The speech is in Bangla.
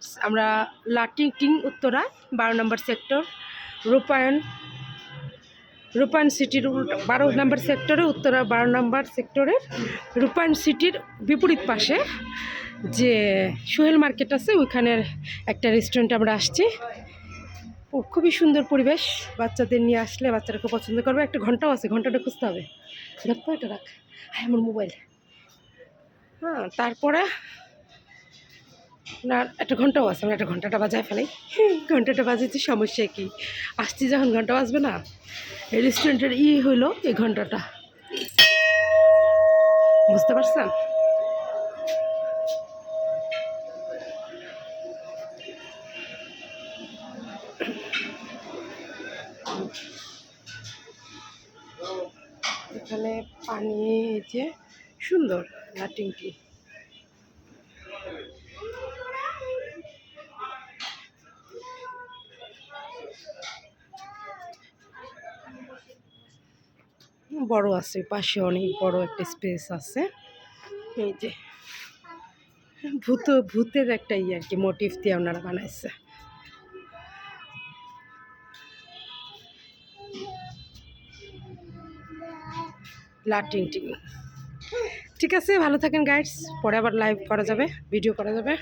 গাইডস, আমরা লাটিং উত্তরা 12 নম্বর সেক্টর রূপায়ণ সিটির 12 নম্বর সেক্টরে, উত্তরা 12 নম্বর সেক্টরের রূপায়ণ সিটির বিপরীত পাশে যে সোহেল মার্কেট আছে ওইখানের একটা রেস্টুরেন্টে আমরা আসছি। খুবই সুন্দর পরিবেশ, বাচ্চাদের নিয়ে আসলে বাচ্চারা খুব পছন্দ করবে। একটা ঘন্টাও আছে, ঘন্টাটা খুঁজতে হবে। দেখো এটা রাখ, হ্যাঁ আমার মোবাইল। হ্যাঁ, তারপরে না একটা ঘন্টাও আছে, আমরা একটা ঘন্টাটা বাজায় ফেলাই। ঘন্টাটা বাজাতে সমস্যা কি, আসছি যখন ঘন্টা বাজবে না। এই রেস্টুরেন্টের হইলো এই ঘন্টাটা, বুঝতে পারছেন? এখানে পানি যে সুন্দর লাটিংটি। বড় আছে, পাশে অনেক বড় একটা স্পেস আছে। এই যে ভূতের একটা আর কি মোটিভ দিয়ে ওনারা বানাইছে। লাটিং টিং। ঠিক আছে, ভালো থাকেন গাইডস, পরে আবার লাইভ করা যাবে, ভিডিও করা যাবে।